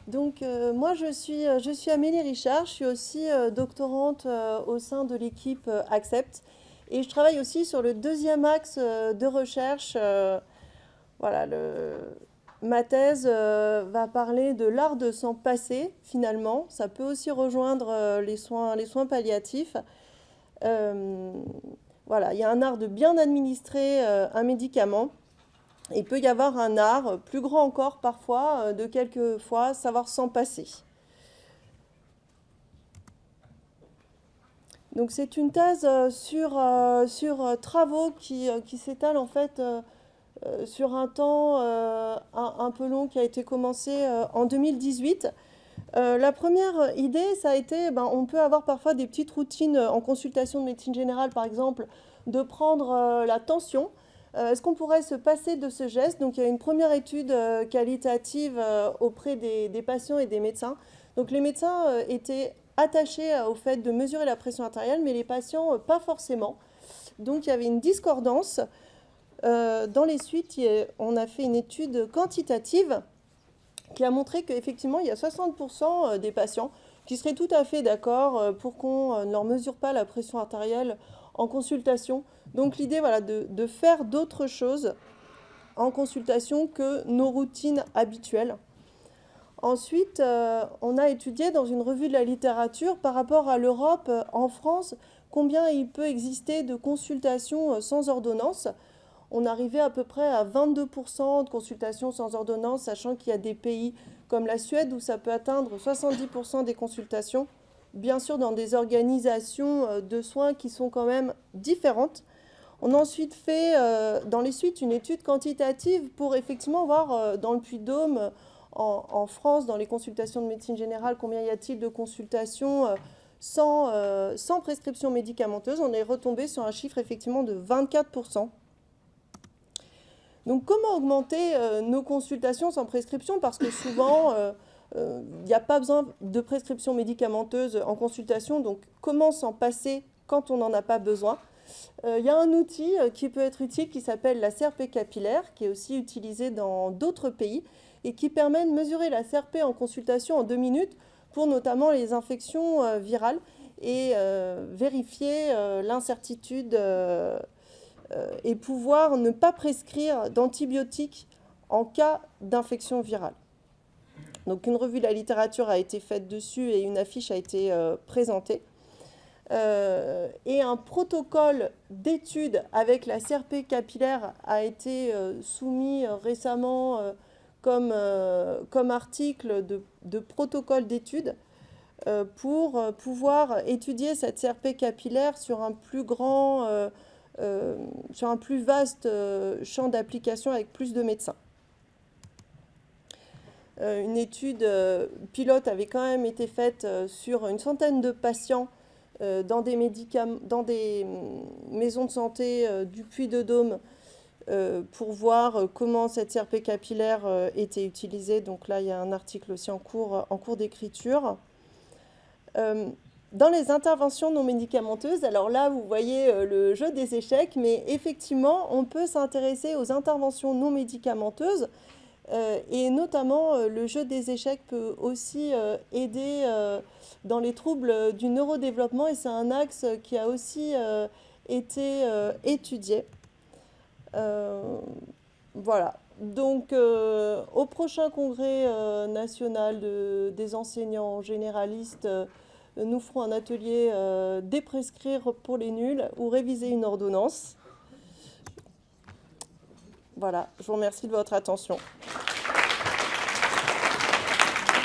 Donc, moi, je suis Amélie Richard, je suis aussi doctorante au sein de l'équipe Accept. Et je travaille aussi sur le deuxième axe de recherche. Voilà, ma thèse va parler de l'art de s'en passer, finalement. Ça peut aussi rejoindre les soins palliatifs. Euh, voilà, il y a un art de bien administrer un médicament. Il peut y avoir un art, plus grand encore parfois, de quelquefois savoir s'en passer. Donc c'est une thèse sur travaux qui s'étalent en fait sur un temps un peu long qui a été commencé en 2018. La première idée, ça a été, ben, on peut avoir parfois des petites routines en consultation de médecine générale, par exemple, de prendre la tension. Est-ce qu'on pourrait se passer de ce geste? Donc il y a une première étude qualitative auprès des patients et des médecins. Donc les médecins étaient attachés au fait de mesurer la pression artérielle, mais les patients pas forcément. Donc il y avait une discordance. Dans les suites, on a fait une étude quantitative qui a montré qu'effectivement, il y a 60% des patients qui seraient tout à fait d'accord pour qu'on ne leur mesure pas la pression artérielle en consultation. Donc l'idée, voilà, de faire d'autres choses en consultation que nos routines habituelles. Ensuite, on a étudié dans une revue de la littérature par rapport à l'Europe, en France, combien il peut exister de consultations sans ordonnance. On arrivait à peu près à 22% de consultations sans ordonnance, sachant qu'il y a des pays comme la Suède où ça peut atteindre 70% des consultations, bien sûr dans des organisations de soins qui sont quand même différentes. On a ensuite fait dans les suites une étude quantitative pour effectivement voir dans le Puy-de-Dôme, en France, dans les consultations de médecine générale, combien y a-t-il de consultations sans prescription médicamenteuse. On est retombé sur un chiffre effectivement de 24%. Donc comment augmenter nos consultations sans prescription? Parce que souvent, il n'y a pas besoin de prescription médicamenteuse en consultation. Donc comment s'en passer quand on n'en a pas besoin? Il y a un outil qui peut être utile qui s'appelle la CRP capillaire, qui est aussi utilisé dans d'autres pays et qui permet de mesurer la CRP en consultation en 2 minutes pour notamment les infections virales et vérifier l'incertitude et pouvoir ne pas prescrire d'antibiotiques en cas d'infection virale. Donc une revue de la littérature a été faite dessus et une affiche a été présentée. Et un protocole d'étude avec la CRP capillaire a été soumis récemment comme article de protocole d'étude pour pouvoir étudier cette CRP capillaire sur un plus vaste champ d'application avec plus de médecins. Une étude pilote avait quand même été faite sur une centaine de patients dans des maisons de santé du Puy-de-Dôme pour voir comment cette CRP capillaire était utilisée. Donc là, il y a un article aussi en cours d'écriture. Dans les interventions non médicamenteuses, alors là, vous voyez le jeu des échecs, mais effectivement, on peut s'intéresser aux interventions non médicamenteuses et notamment le jeu des échecs peut aussi aider dans les troubles du neurodéveloppement et c'est un axe qui a aussi été étudié. Voilà. Donc, au prochain congrès national des enseignants généralistes, nous ferons un atelier déprescrire pour les nuls ou réviser une ordonnance. Voilà, je vous remercie de votre attention.